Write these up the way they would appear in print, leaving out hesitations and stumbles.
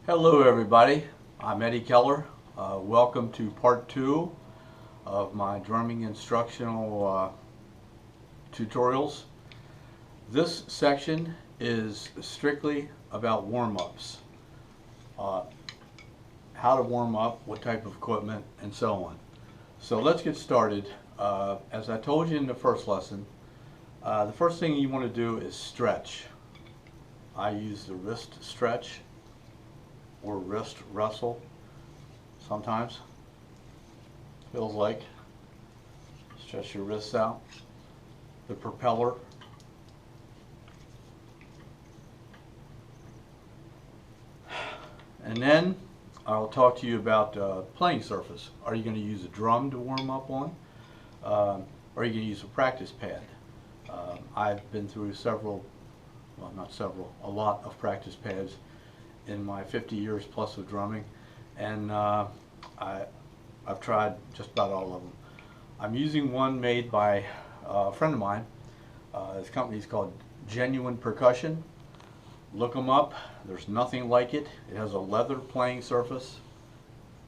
Hello everybody, I'm Eddie Keller. Welcome to part 2 of my drumming instructional tutorials. This section is strictly about warm-ups. How to warm up, what type of equipment, and so on. So let's get started. As I told you in the first lesson, the first thing you want to do is stretch. I use the wrist stretch or wrist wrestle sometimes. Feels like. Stretch your wrists out. The propeller. And then I'll talk to you about playing surface. Are you going to use a drum to warm up on? Or are you going to use a practice pad? I've been through a lot of practice pads in my 50 years plus of drumming, and I've tried just about all of them. I'm using one made by a friend of mine. His company is called Genuine Percussion. Look them up. There's nothing like it. It has a leather playing surface,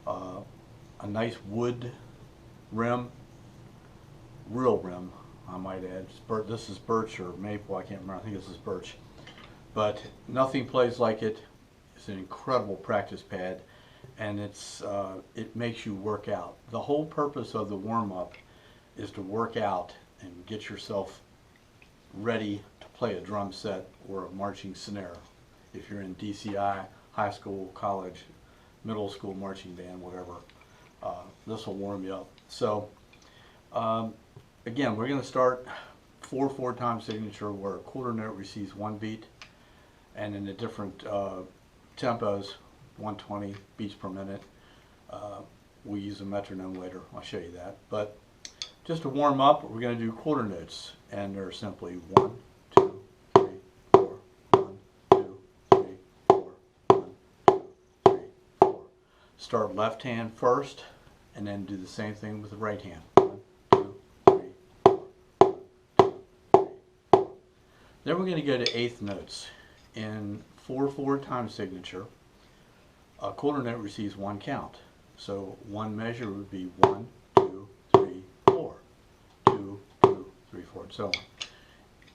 a nice wood rim, real rim, I might add. This is birch or maple, I can't remember. I think this is birch. But nothing plays like it. It's an incredible practice pad, and it makes you work out. The whole purpose of the warm-up is to work out and get yourself ready to play a drum set or a marching snare. If you're in DCI, high school, college, middle school marching band, whatever, this will warm you up. So again, we're going to start 4/4 time signature, where a quarter note receives one beat, and in the different tempos, 120 beats per minute. We use a metronome later. I'll show you that. But just to warm up, we're going to do quarter notes, and they're simply 1, 2, 3, 4, 1, 2, 3, 4, 1, 2, 3, 4. Start left hand first, and then do the same thing with the right hand. 1, 2, 3, 4, 1, 2, 3, 4. Then we're going to go to eighth notes. In 4/4 time signature, a quarter note receives one count. So one measure would be 1, 2, 3, 4, 2, 2, 3, 4, and so on.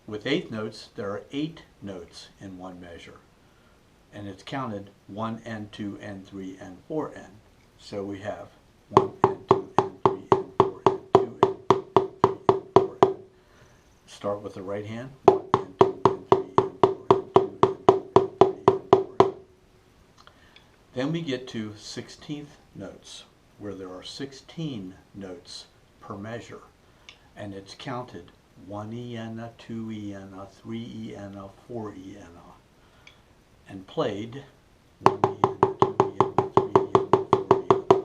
With eighth notes, there are 8 notes in one measure, and it's counted 1 and 2 and 3 and 4 and. So we have 1 and 2 and 3 and 4 and 2 and 3 and 4 and. Start with the right hand. 1 and 2 and 3 and 4 and 2 and 2 and 3 and 4 and. Then we get to 16th notes, where there are 16 notes per measure, and it's counted 1 eana, 2 eana, 3 eana, 4 eana, and played 1 eana, 2 eana, 3 eana, 4 eana.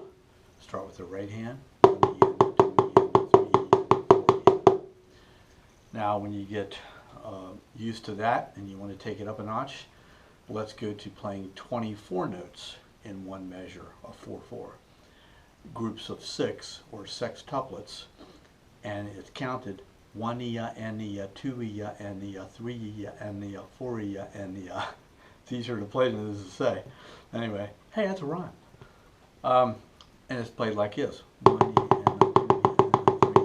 Start with the right hand. 1 eana, 2 eana, 3 eana, 4 eana. Now when you get used to that and you want to take it up a notch, let's go to playing 24 notes in one measure of 4/4. Groups of 6 or sextuplets, and it's counted 1 ea, n ea, 2 ea, n ea, 3 ea, n ea, 4 ea, n ea. It's easier to play than it is to say. Anyway, hey, that's a rhyme. And it's played like this. 1 ea, n ea, 2 ea, n ea, 3 ea, n ea,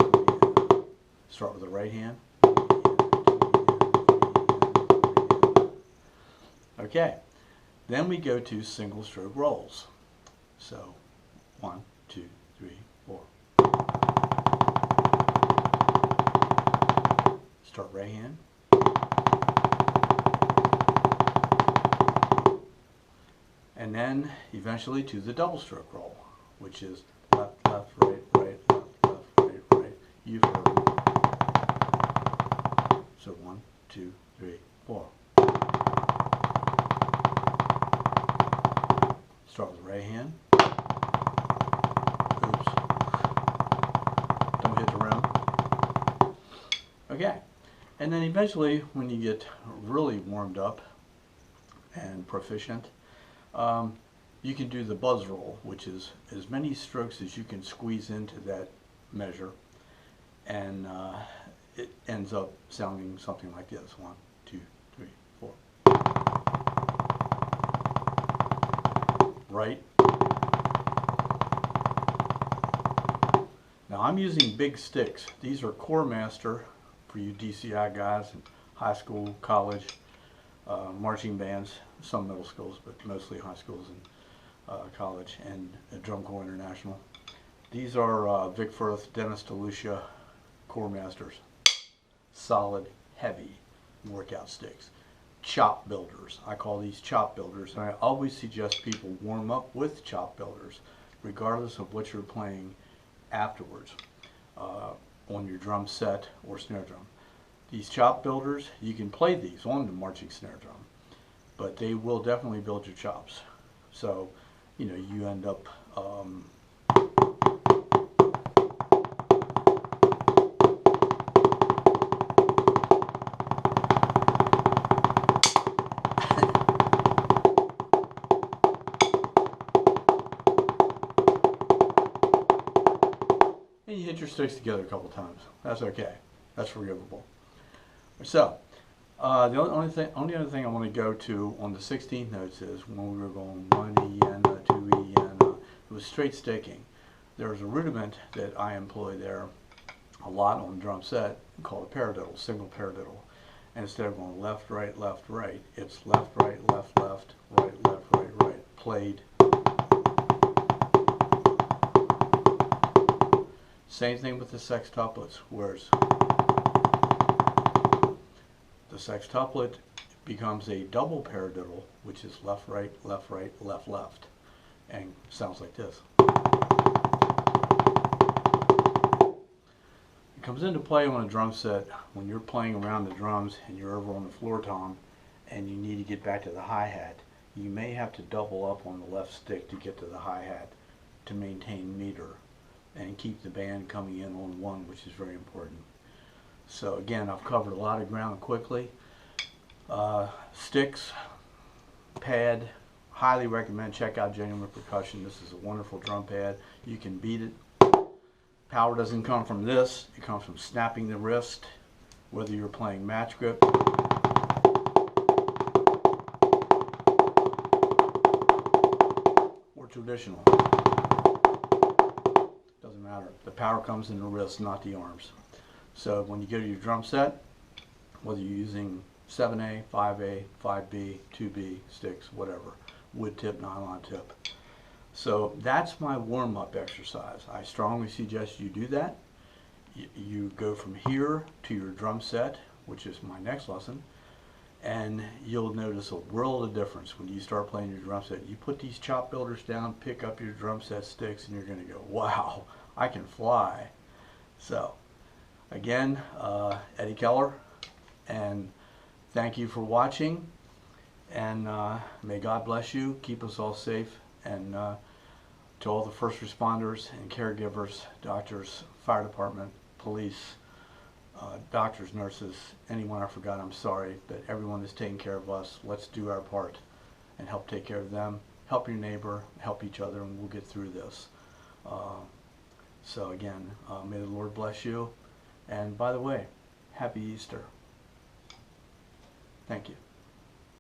4 ea. Start with the right hand. Okay, then we go to single stroke rolls. So 1, 2, 3, 4. Start right hand. And then eventually to the double stroke roll, which is left, left, right, right, left, left, right, right. You've heard it. So 1, 2, 3, 4. Start with the right hand. Oops. Don't hit the rim. Okay. And then eventually, when you get really warmed up and proficient, you can do the buzz roll, which is as many strokes as you can squeeze into that measure, and it ends up sounding something like this. 1, 2, 3, 4. right. Now I'm using big sticks. These are Coremaster for you DCI guys in high school, college, marching bands, some middle schools, but mostly high schools and college, and Drum Corps International. These are Vic Firth, Dennis DeLucia Coremasters. Solid, heavy workout sticks. Chop builders. I call these chop builders, and I always suggest people warm up with chop builders, regardless of what you're playing afterwards on your drum set or snare drum. These chop builders, you can play these on the marching snare drum, but they will definitely build your chops. So, you know, you end up and you hit your sticks together a couple times. That's okay. That's forgivable. So, the only other thing I want to go to on the 16th notes is when we were going 1 E and 2 E and it was straight sticking. There's a rudiment that I employ there a lot on the drum set called a paradiddle, single paradiddle. And instead of going left, right, it's left, right, left, left, right, played. Same thing with the sextuplets, whereas the sextuplet becomes a double paradiddle, which is left, right, left, and sounds like this. It comes into play on a drum set when you're playing around the drums and you're over on the floor tom and you need to get back to the hi-hat. You may have to double up on the left stick to get to the hi-hat to maintain meter and keep the band coming in on one, which is very important. So again, I've covered a lot of ground quickly. Sticks, pad, highly recommend. Check out Genuine Percussion. This is a wonderful drum pad. You can beat it. Power doesn't come from this. It comes from snapping the wrist, whether you're playing match grip or traditional. Doesn't matter. The power comes in the wrist, not the arms. So when you go to your drum set, whether you're using 7A, 5A, 5B, 2B sticks, whatever, wood tip, nylon tip. So that's my warm-up exercise. I strongly suggest you do that. You go from here to your drum set, which is my next lesson, and you'll notice a world of difference when you start playing your drum set. You put these chop builders down, pick up your drum set sticks, and you're going to go, wow, I can fly. So again, Eddie Keller, and thank you for watching, and may God bless you, keep us all safe, and to all the first responders and caregivers, doctors, fire department, police, doctors, nurses, anyone I forgot, I'm sorry, but everyone that's taking care of us, let's do our part and help take care of them, help your neighbor, help each other, and we'll get through this. So again, may the Lord bless you, and by the way, happy Easter. Thank you.